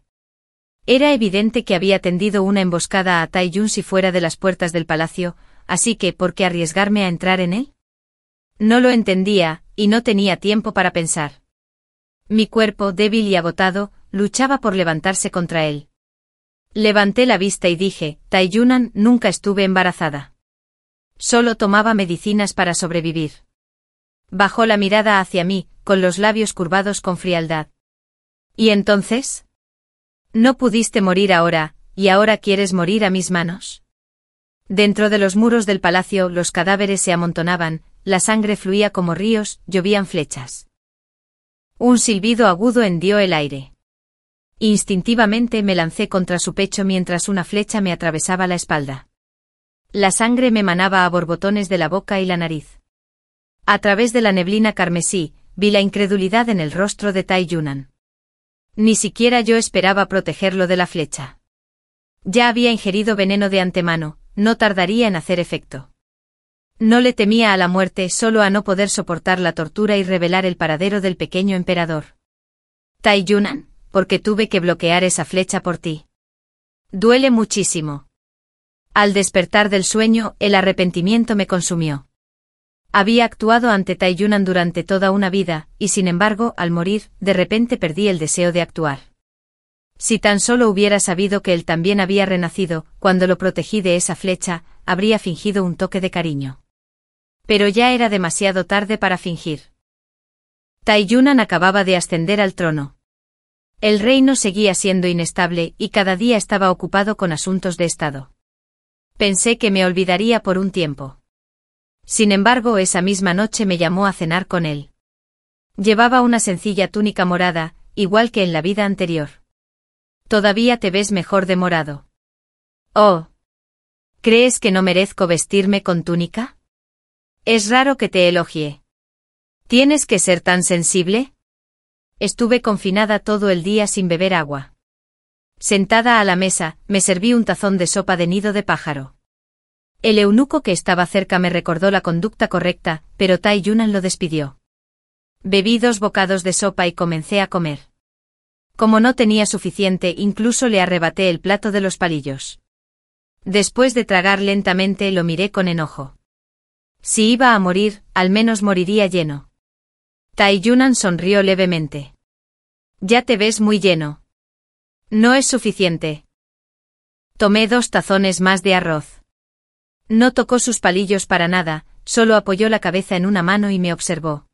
Era evidente que había tendido una emboscada a Tai Yun si fuera de las puertas del palacio, así que ¿por qué arriesgarme a entrar en él? No lo entendía, y no tenía tiempo para pensar. Mi cuerpo, débil y agotado, luchaba por levantarse contra él. Levanté la vista y dije, Tai Yunnan, nunca estuve embarazada. Solo tomaba medicinas para sobrevivir. Bajó la mirada hacia mí, con los labios curvados con frialdad. ¿Y entonces? No pudiste morir ahora, ¿y ahora quieres morir a mis manos? Dentro de los muros del palacio los cadáveres se amontonaban, la sangre fluía como ríos, llovían flechas. Un silbido agudo hendió el aire. Instintivamente me lancé contra su pecho mientras una flecha me atravesaba la espalda. La sangre me manaba a borbotones de la boca y la nariz. A través de la neblina carmesí, vi la incredulidad en el rostro de Tai Yunnan. Ni siquiera yo esperaba protegerlo de la flecha. Ya había ingerido veneno de antemano, no tardaría en hacer efecto. No le temía a la muerte, solo a no poder soportar la tortura y revelar el paradero del pequeño emperador. Tai Yunnan, porque tuve que bloquear esa flecha por ti. Duele muchísimo. Al despertar del sueño, el arrepentimiento me consumió. Había actuado ante Tai Yunnan durante toda una vida, y sin embargo, al morir, de repente perdí el deseo de actuar. Si tan solo hubiera sabido que él también había renacido, cuando lo protegí de esa flecha, habría fingido un toque de cariño. Pero ya era demasiado tarde para fingir. Tai Yunnan acababa de ascender al trono. El reino seguía siendo inestable y cada día estaba ocupado con asuntos de estado. Pensé que me olvidaría por un tiempo. Sin embargo, esa misma noche me llamó a cenar con él. Llevaba una sencilla túnica morada, igual que en la vida anterior. Todavía te ves mejor de morado. Oh. ¿Crees que no merezco vestirme con túnica? Es raro que te elogie. ¿Tienes que ser tan sensible? Estuve confinada todo el día sin beber agua. Sentada a la mesa, me serví un tazón de sopa de nido de pájaro. El eunuco que estaba cerca me recordó la conducta correcta, pero Tai Yunnan lo despidió. Bebí 2 bocados de sopa y comencé a comer. Como no tenía suficiente, incluso le arrebaté el plato de los palillos. Después de tragar lentamente, lo miré con enojo. Si iba a morir, al menos moriría lleno. Tai Yunnan sonrió levemente. Ya te ves muy lleno. No es suficiente. Tomé 2 tazones más de arroz. No tocó sus palillos para nada, solo apoyó la cabeza en una mano y me observó.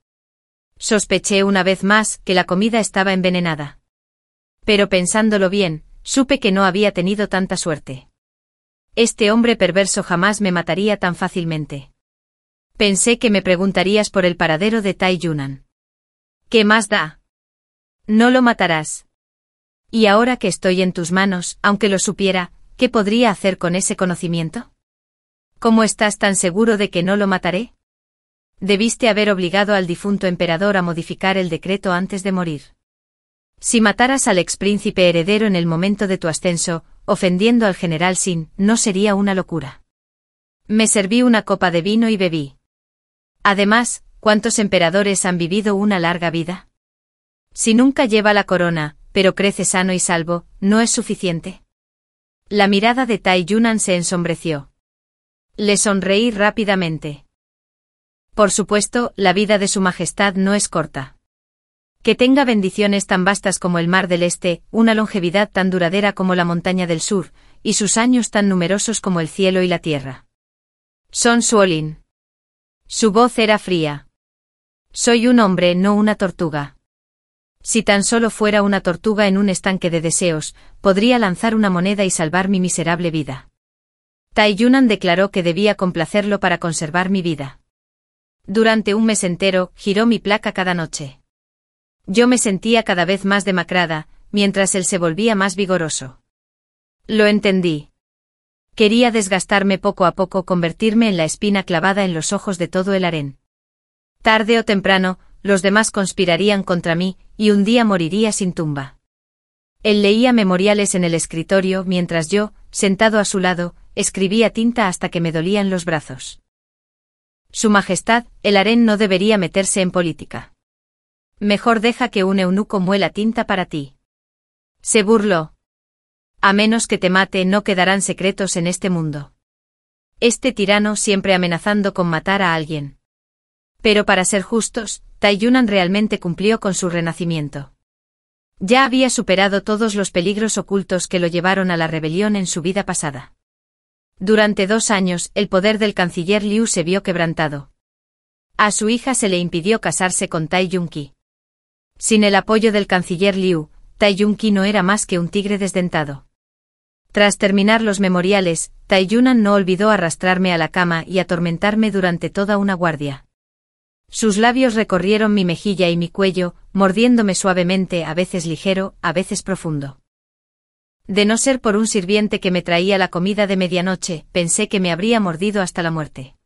Sospeché una vez más que la comida estaba envenenada. Pero pensándolo bien, supe que no había tenido tanta suerte. Este hombre perverso jamás me mataría tan fácilmente. Pensé que me preguntarías por el paradero de Tai Yunnan. ¿Qué más da? No lo matarás. Y ahora que estoy en tus manos, aunque lo supiera, ¿qué podría hacer con ese conocimiento? ¿Cómo estás tan seguro de que no lo mataré? Debiste haber obligado al difunto emperador a modificar el decreto antes de morir. Si mataras al expríncipe heredero en el momento de tu ascenso, ofendiendo al general Sin, ¿no sería una locura? Me serví una copa de vino y bebí. Además, ¿cuántos emperadores han vivido una larga vida? Si nunca lleva la corona, pero crece sano y salvo, ¿no es suficiente? La mirada de Tai Yunnan se ensombreció. Le sonreí rápidamente. Por supuesto, la vida de su majestad no es corta. Que tenga bendiciones tan vastas como el mar del este, una longevidad tan duradera como la montaña del sur, y sus años tan numerosos como el cielo y la tierra. Son Suolin. Su voz era fría. Soy un hombre, no una tortuga. Si tan solo fuera una tortuga en un estanque de deseos, podría lanzar una moneda y salvar mi miserable vida. Tai Yunnan declaró que debía complacerlo para conservar mi vida. Durante un mes entero, giró mi placa cada noche. Yo me sentía cada vez más demacrada, mientras él se volvía más vigoroso. Lo entendí. Quería desgastarme poco a poco, convertirme en la espina clavada en los ojos de todo el harén. Tarde o temprano, los demás conspirarían contra mí, y un día moriría sin tumba. Él leía memoriales en el escritorio mientras yo, sentado a su lado, escribía tinta hasta que me dolían los brazos. Su Majestad, el harén no debería meterse en política. Mejor deja que un eunuco muela tinta para ti. Se burló. A menos que te mate, no quedarán secretos en este mundo. Este tirano siempre amenazando con matar a alguien. Pero para ser justos, Taiyunan realmente cumplió con su renacimiento. Ya había superado todos los peligros ocultos que lo llevaron a la rebelión en su vida pasada. Durante 2 años, el poder del canciller Liu se vio quebrantado. A su hija se le impidió casarse con Tai Yunqi. Sin el apoyo del canciller Liu, Tai Yunqi no era más que un tigre desdentado. Tras terminar los memoriales, Taiyunan no olvidó arrastrarme a la cama y atormentarme durante toda una guardia. Sus labios recorrieron mi mejilla y mi cuello, mordiéndome suavemente, a veces ligero, a veces profundo. De no ser por un sirviente que me traía la comida de medianoche, pensé que me habría mordido hasta la muerte.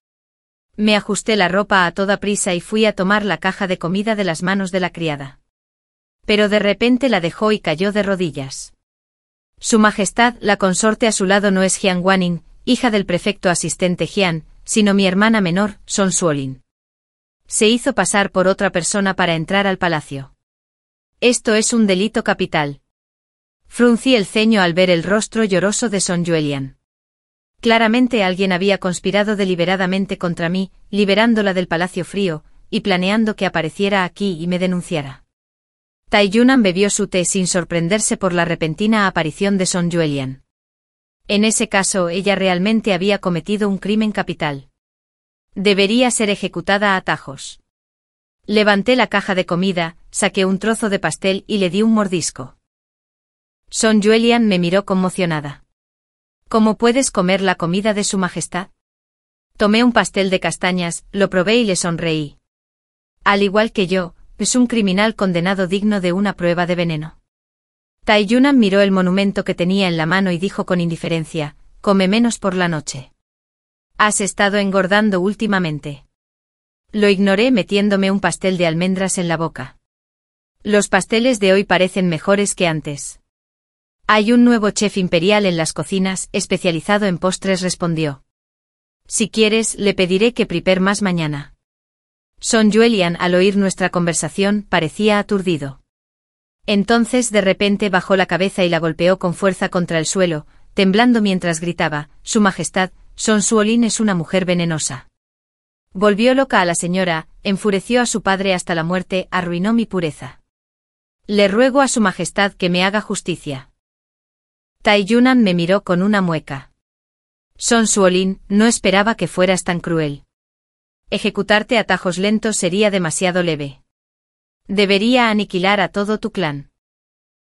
Me ajusté la ropa a toda prisa y fui a tomar la caja de comida de las manos de la criada. Pero de repente la dejó y cayó de rodillas. Su Majestad, la consorte a su lado no es Jian Guaning, hija del prefecto asistente Jian, sino mi hermana menor, Son Suolin. Se hizo pasar por otra persona para entrar al palacio. Esto es un delito capital. Fruncí el ceño al ver el rostro lloroso de Son Yuelian. Claramente alguien había conspirado deliberadamente contra mí, liberándola del palacio frío, y planeando que apareciera aquí y me denunciara. Taiyunan bebió su té sin sorprenderse por la repentina aparición de Son Yuelian. En ese caso, ella realmente había cometido un crimen capital. Debería ser ejecutada a tajos. Levanté la caja de comida, saqué un trozo de pastel y le di un mordisco. Son Yuelian me miró conmocionada. ¿Cómo puedes comer la comida de su Majestad? Tomé un pastel de castañas, lo probé y le sonreí. Al igual que yo, es un criminal condenado digno de una prueba de veneno. Taiyunan miró el monumento que tenía en la mano y dijo con indiferencia, come menos por la noche. ¿Has estado engordando últimamente? Lo ignoré metiéndome un pastel de almendras en la boca. Los pasteles de hoy parecen mejores que antes. Hay un nuevo chef imperial en las cocinas, especializado en postres, respondió. Si quieres, le pediré que prepare más mañana. Son Yuelian, al oír nuestra conversación, parecía aturdido. Entonces de repente bajó la cabeza y la golpeó con fuerza contra el suelo, temblando mientras gritaba, Su Majestad, Son Suolin es una mujer venenosa. Volvió loca a la señora, enfureció a su padre hasta la muerte, arruinó mi pureza. Le ruego a Su Majestad que me haga justicia. Taiyunan me miró con una mueca. Son Suolin, no esperaba que fueras tan cruel. Ejecutarte a tajos lentos sería demasiado leve. Debería aniquilar a todo tu clan.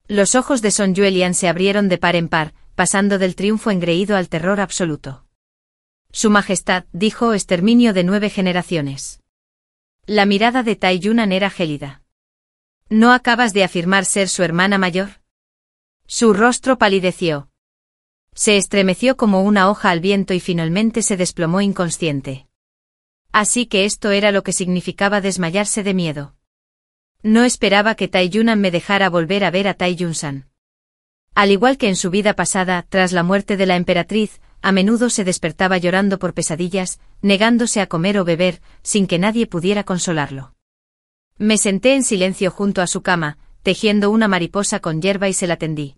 Los ojos de Son Yuelian se abrieron de par en par, pasando del triunfo engreído al terror absoluto. Su Majestad, dijo, exterminio de 9 generaciones. La mirada de Taiyunan era gélida. ¿No acabas de afirmar ser su hermana mayor? Su rostro palideció. Se estremeció como una hoja al viento y finalmente se desplomó inconsciente. Así que esto era lo que significaba desmayarse de miedo. No esperaba que Taiyunan me dejara volver a ver a Taiyun-san. Al igual que en su vida pasada, tras la muerte de la emperatriz, a menudo se despertaba llorando por pesadillas, negándose a comer o beber, sin que nadie pudiera consolarlo. Me senté en silencio junto a su cama, tejiendo una mariposa con hierba y se la tendí.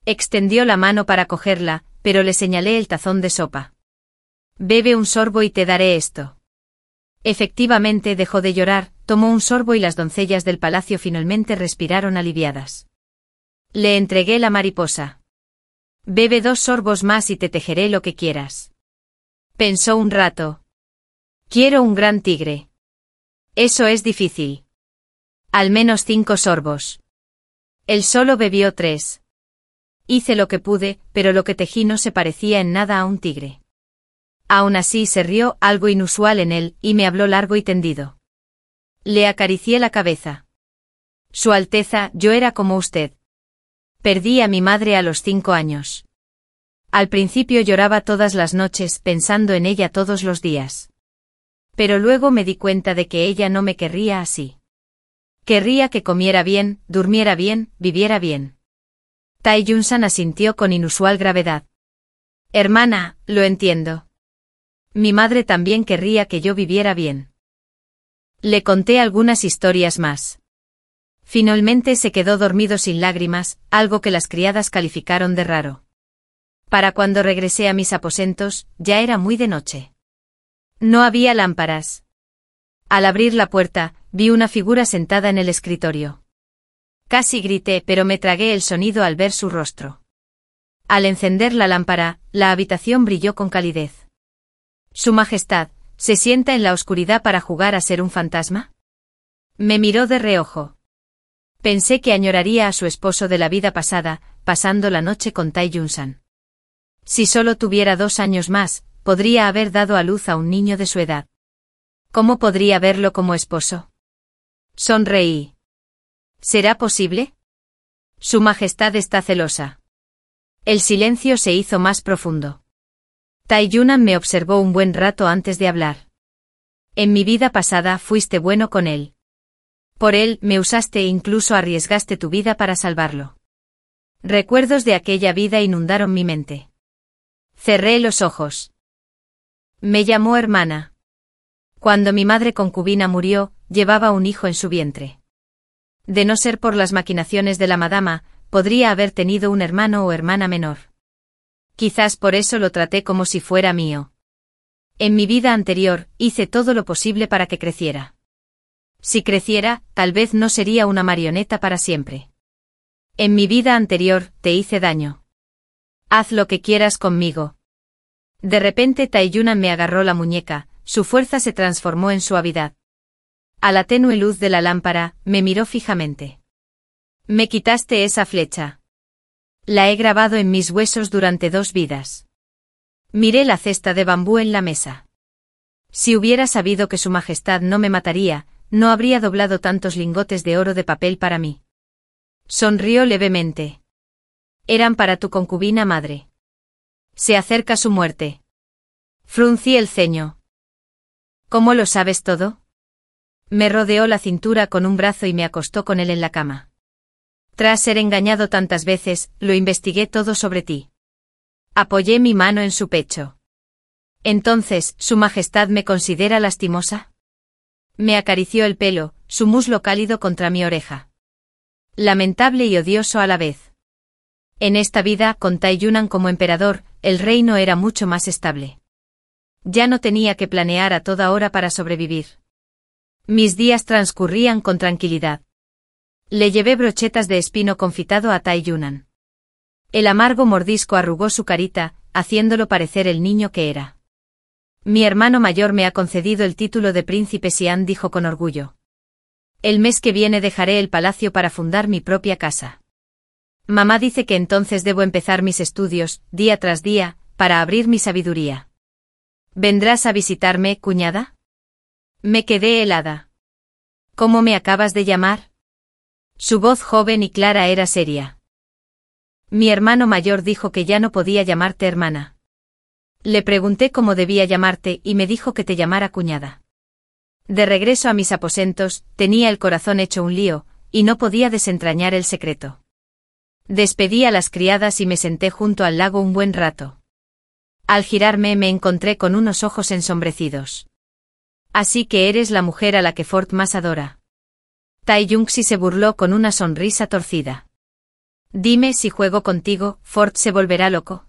Extendió la mano para cogerla, pero le señalé el tazón de sopa. Bebe un sorbo y te daré esto. Efectivamente dejó de llorar, tomó un sorbo y las doncellas del palacio finalmente respiraron aliviadas. Le entregué la mariposa. Bebe 2 sorbos más y te tejeré lo que quieras. Pensó un rato. Quiero un gran tigre. Eso es difícil. Al menos 5 sorbos. Él solo bebió 3. Hice lo que pude, pero lo que tejí no se parecía en nada a un tigre. Aún así se rió, algo inusual en él, y me habló largo y tendido. Le acaricié la cabeza. Su Alteza, yo era como usted. Perdí a mi madre a los 5 años. Al principio lloraba todas las noches, pensando en ella todos los días. Pero luego me di cuenta de que ella no me querría así. Querría que comiera bien, durmiera bien, viviera bien. Tai Yun-san asintió con inusual gravedad. Hermana, lo entiendo. Mi madre también querría que yo viviera bien. Le conté algunas historias más. Finalmente se quedó dormido sin lágrimas, algo que las criadas calificaron de raro. Para cuando regresé a mis aposentos, ya era muy de noche. No había lámparas. Al abrir la puerta, vi una figura sentada en el escritorio. Casi grité, pero me tragué el sonido al ver su rostro. Al encender la lámpara, la habitación brilló con calidez. Su Majestad, ¿se sienta en la oscuridad para jugar a ser un fantasma? Me miró de reojo. Pensé que añoraría a su esposo de la vida pasada, pasando la noche con Tai Yun-san. Si solo tuviera 2 años más, podría haber dado a luz a un niño de su edad. ¿Cómo podría verlo como esposo? Sonreí. ¿Será posible? Su Majestad está celosa. El silencio se hizo más profundo. Tai Yun-san me observó un buen rato antes de hablar. En mi vida pasada fuiste bueno con él. Por él me usaste e incluso arriesgaste tu vida para salvarlo. Recuerdos de aquella vida inundaron mi mente. Cerré los ojos. Me llamó hermana. Cuando mi madre concubina murió, llevaba un hijo en su vientre. De no ser por las maquinaciones de la madama, podría haber tenido un hermano o hermana menor. Quizás por eso lo traté como si fuera mío. En mi vida anterior, hice todo lo posible para que creciera. Si creciera, tal vez no sería una marioneta para siempre. En mi vida anterior, te hice daño. Haz lo que quieras conmigo. De repente Tai Yun-san me agarró la muñeca, su fuerza se transformó en suavidad. A la tenue luz de la lámpara, me miró fijamente. Me quitaste esa flecha. La he grabado en mis huesos durante 2 vidas. Miré la cesta de bambú en la mesa. Si hubiera sabido que su Majestad no me mataría, no habría doblado tantos lingotes de oro de papel para mí. Sonrió levemente. Eran para tu concubina madre. Se acerca su muerte. Fruncí el ceño. ¿Cómo lo sabes todo? Me rodeó la cintura con un brazo y me acostó con él en la cama. Tras ser engañado tantas veces, lo investigué todo sobre ti. Apoyé mi mano en su pecho. Entonces, ¿su Majestad me considera lastimosa? Me acarició el pelo, su muslo cálido contra mi oreja. Lamentable y odioso a la vez. En esta vida, con Tai Yun-san como emperador, el reino era mucho más estable. Ya no tenía que planear a toda hora para sobrevivir. Mis días transcurrían con tranquilidad. Le llevé brochetas de espino confitado a Tai Yun-san. El amargo mordisco arrugó su carita, haciéndolo parecer el niño que era. Mi hermano mayor me ha concedido el título de príncipe Xian, dijo con orgullo. El mes que viene dejaré el palacio para fundar mi propia casa. Mamá dice que entonces debo empezar mis estudios, día tras día, para abrir mi sabiduría. ¿Vendrás a visitarme, cuñada? Me quedé helada. ¿Cómo me acabas de llamar? Su voz joven y clara era seria. Mi hermano mayor dijo que ya no podía llamarte hermana. Le pregunté cómo debía llamarte y me dijo que te llamara cuñada. De regreso a mis aposentos, tenía el corazón hecho un lío, y no podía desentrañar el secreto. Despedí a las criadas y me senté junto al lago un buen rato. Al girarme me encontré con unos ojos ensombrecidos. Así que eres la mujer a la que Ford más adora. Tai Yun-san se burló con una sonrisa torcida. Dime si juego contigo, Ford se volverá loco.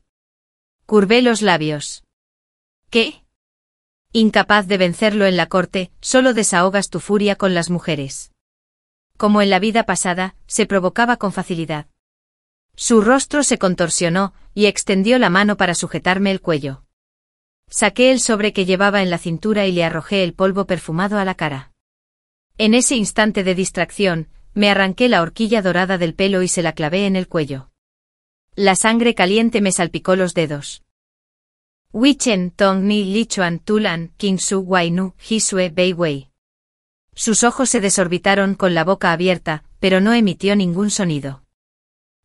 Curvé los labios. ¿Qué? Incapaz de vencerlo en la corte, solo desahogas tu furia con las mujeres. Como en la vida pasada, se provocaba con facilidad. Su rostro se contorsionó, y extendió la mano para sujetarme el cuello. Saqué el sobre que llevaba en la cintura y le arrojé el polvo perfumado a la cara. En ese instante de distracción, me arranqué la horquilla dorada del pelo y se la clavé en el cuello. La sangre caliente me salpicó los dedos. Wichen, Tong Ni, Lichuan, Tulan, Kingsu, Wainu, Hisue, Beiwei. Sus ojos se desorbitaron con la boca abierta, pero no emitió ningún sonido.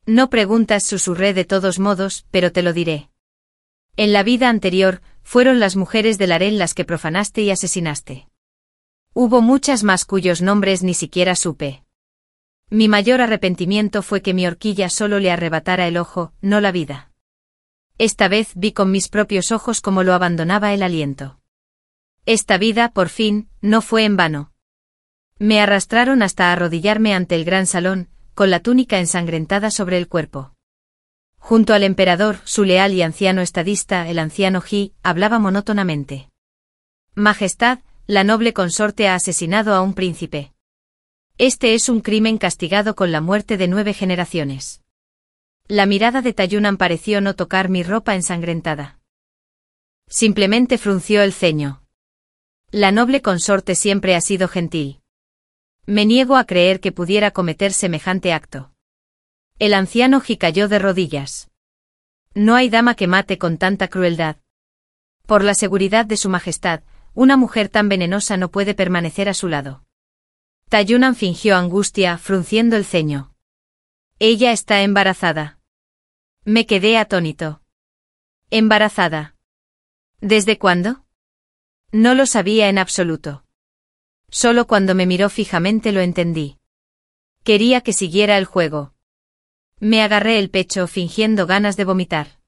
No preguntas, susurré de todos modos, pero te lo diré. En la vida anterior, fueron las mujeres del harén las que profanaste y asesinaste. Hubo muchas más cuyos nombres ni siquiera supe. Mi mayor arrepentimiento fue que mi horquilla solo le arrebatara el ojo, no la vida. Esta vez vi con mis propios ojos cómo lo abandonaba el aliento. Esta vida, por fin, no fue en vano. Me arrastraron hasta arrodillarme ante el gran salón, con la túnica ensangrentada sobre el cuerpo. Junto al emperador, su leal y anciano estadista, el anciano Ji, hablaba monótonamente. Majestad, la noble consorte ha asesinado a un príncipe. Este es un crimen castigado con la muerte de 9 generaciones. La mirada de Tayunan pareció no tocar mi ropa ensangrentada. Simplemente frunció el ceño. La noble consorte siempre ha sido gentil. Me niego a creer que pudiera cometer semejante acto. El anciano Ji cayó de rodillas. No hay dama que mate con tanta crueldad. Por la seguridad de su majestad, una mujer tan venenosa no puede permanecer a su lado. Tayunan fingió angustia, frunciendo el ceño. Ella está embarazada. Me quedé atónito. ¿Embarazada? ¿Desde cuándo? No lo sabía en absoluto. Solo cuando me miró fijamente lo entendí. Quería que siguiera el juego. Me agarré el pecho fingiendo ganas de vomitar.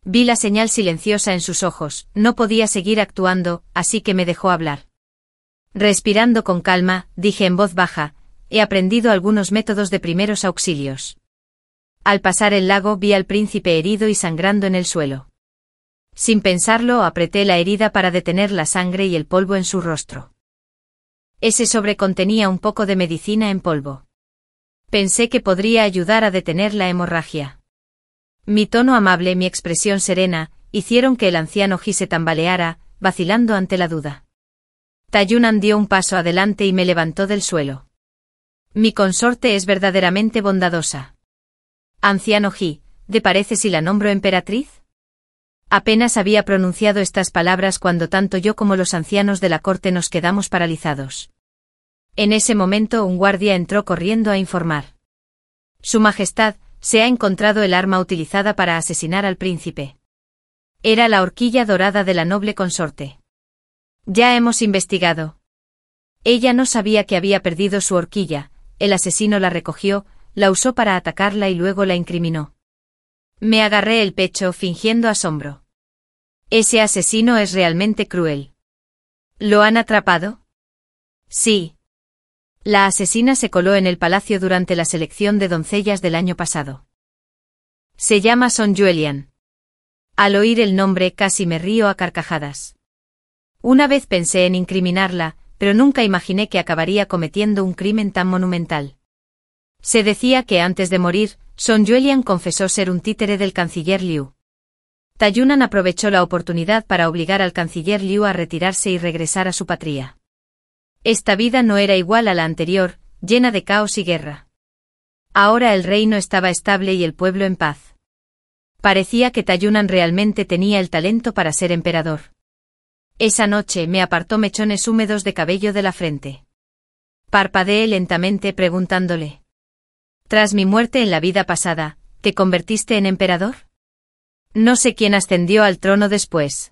Vi la señal silenciosa en sus ojos, no podía seguir actuando, así que me dejó hablar. Respirando con calma, dije en voz baja, he aprendido algunos métodos de primeros auxilios. Al pasar el lago vi al príncipe herido y sangrando en el suelo. Sin pensarlo, apreté la herida para detener la sangre y el polvo en su rostro. Ese sobre contenía un poco de medicina en polvo. Pensé que podría ayudar a detener la hemorragia. Mi tono amable y mi expresión serena hicieron que el anciano Ji se tambaleara, vacilando ante la duda. Tayunan dio un paso adelante y me levantó del suelo. Mi consorte es verdaderamente bondadosa. Anciano Ji, ¿te parece si la nombro emperatriz? Apenas había pronunciado estas palabras cuando tanto yo como los ancianos de la corte nos quedamos paralizados. En ese momento un guardia entró corriendo a informar. Su Majestad, se ha encontrado el arma utilizada para asesinar al príncipe. Era la horquilla dorada de la noble consorte. Ya hemos investigado. Ella no sabía que había perdido su horquilla, el asesino la recogió, la usó para atacarla y luego la incriminó. Me agarré el pecho fingiendo asombro. Ese asesino es realmente cruel. ¿Lo han atrapado? Sí. La asesina se coló en el palacio durante la selección de doncellas del año pasado. Se llama Son Yuelian. Al oír el nombre casi me río a carcajadas. Una vez pensé en incriminarla, pero nunca imaginé que acabaría cometiendo un crimen tan monumental. Se decía que antes de morir, Son Yuelian confesó ser un títere del canciller Liu. Tayunan aprovechó la oportunidad para obligar al canciller Liu a retirarse y regresar a su patria. Esta vida no era igual a la anterior, llena de caos y guerra. Ahora el reino estaba estable y el pueblo en paz. Parecía que Tayunan realmente tenía el talento para ser emperador. Esa noche me apartó mechones húmedos de cabello de la frente. Parpadeé lentamente preguntándole. Tras mi muerte en la vida pasada, ¿te convertiste en emperador? No sé quién ascendió al trono después.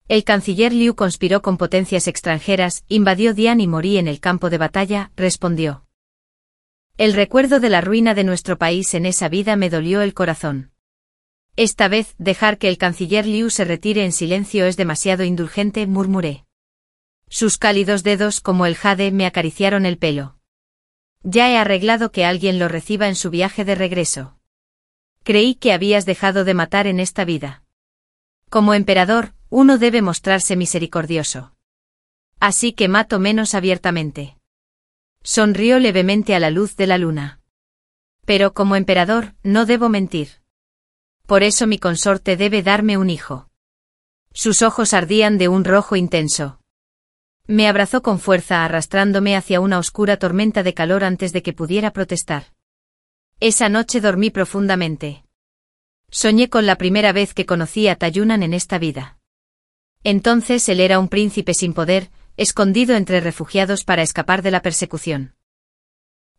El canciller Liu conspiró con potencias extranjeras, invadió Dian y morí en el campo de batalla, respondió. El recuerdo de la ruina de nuestro país en esa vida me dolió el corazón. Esta vez, dejar que el canciller Liu se retire en silencio es demasiado indulgente, murmuré. Sus cálidos dedos como el jade me acariciaron el pelo. Ya he arreglado que alguien lo reciba en su viaje de regreso. Creí que habías dejado de matar en esta vida. Como emperador, uno debe mostrarse misericordioso. Así que mato menos abiertamente. Sonrió levemente a la luz de la luna. Pero como emperador, no debo mentir. Por eso mi consorte debe darme un hijo. Sus ojos ardían de un rojo intenso. Me abrazó con fuerza arrastrándome hacia una oscura tormenta de calor antes de que pudiera protestar. Esa noche dormí profundamente. Soñé con la primera vez que conocí a Tayunan en esta vida. Entonces él era un príncipe sin poder, escondido entre refugiados para escapar de la persecución.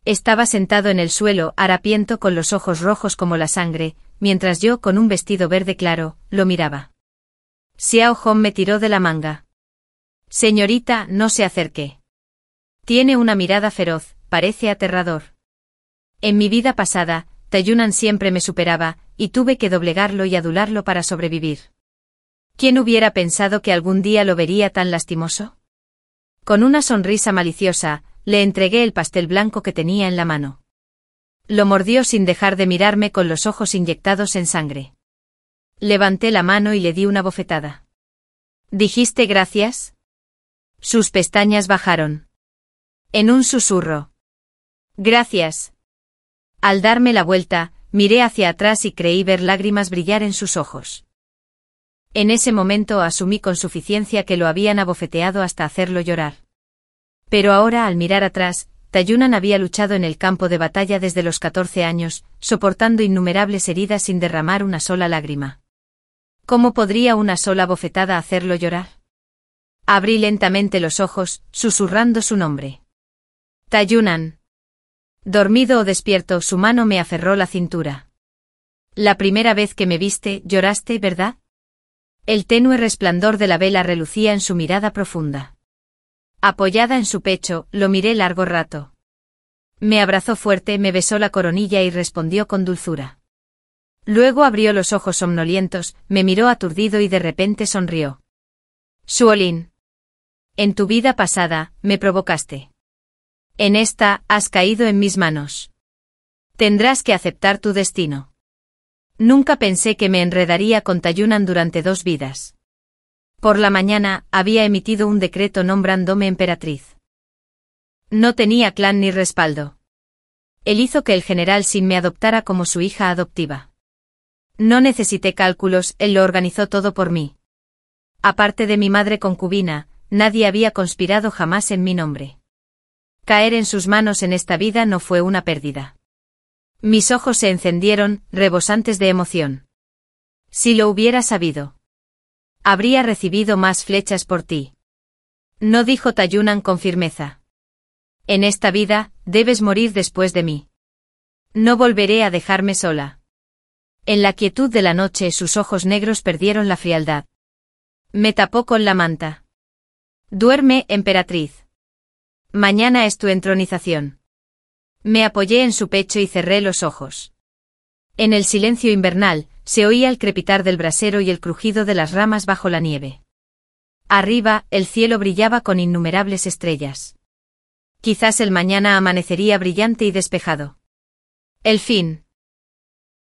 Estaba sentado en el suelo, harapiento con los ojos rojos como la sangre, mientras yo, con un vestido verde claro, lo miraba. Xiao Hong me tiró de la manga. Señorita, no se acerque. Tiene una mirada feroz, parece aterrador. En mi vida pasada, Tayunan siempre me superaba, y tuve que doblegarlo y adularlo para sobrevivir. ¿Quién hubiera pensado que algún día lo vería tan lastimoso? Con una sonrisa maliciosa, le entregué el pastel blanco que tenía en la mano. Lo mordió sin dejar de mirarme con los ojos inyectados en sangre. Levanté la mano y le di una bofetada. ¿Dijiste gracias? Sus pestañas bajaron. En un susurro. Gracias. Al darme la vuelta, miré hacia atrás y creí ver lágrimas brillar en sus ojos. En ese momento asumí con suficiencia que lo habían abofeteado hasta hacerlo llorar. Pero ahora, al mirar atrás, Tayunan había luchado en el campo de batalla desde los 14 años, soportando innumerables heridas sin derramar una sola lágrima. ¿Cómo podría una sola bofetada hacerlo llorar? Abrí lentamente los ojos, susurrando su nombre. Tayunan. Dormido o despierto, su mano me aferró la cintura. La primera vez que me viste, lloraste, ¿verdad? El tenue resplandor de la vela relucía en su mirada profunda. Apoyada en su pecho, lo miré largo rato. Me abrazó fuerte, me besó la coronilla y respondió con dulzura. Luego abrió los ojos somnolientos, me miró aturdido y de repente sonrió. Suolin. En tu vida pasada, me provocaste. En esta, has caído en mis manos. Tendrás que aceptar tu destino. Nunca pensé que me enredaría con Tayunan durante 2 vidas. Por la mañana, había emitido un decreto nombrándome emperatriz. No tenía clan ni respaldo. Él hizo que el general Sin me adoptara como su hija adoptiva. No necesité cálculos, él lo organizó todo por mí. Aparte de mi madre concubina, nadie había conspirado jamás en mi nombre. Caer en sus manos en esta vida no fue una pérdida. Mis ojos se encendieron, rebosantes de emoción. Si lo hubiera sabido. Habría recibido más flechas por ti. No, dijo Tayunan con firmeza. En esta vida, debes morir después de mí. No volveré a dejarme sola. En la quietud de la noche sus ojos negros perdieron la frialdad. Me tapó con la manta. Duerme, emperatriz. Mañana es tu entronización. Me apoyé en su pecho y cerré los ojos. En el silencio invernal, se oía el crepitar del brasero y el crujido de las ramas bajo la nieve. Arriba, el cielo brillaba con innumerables estrellas. Quizás el mañana amanecería brillante y despejado. El fin.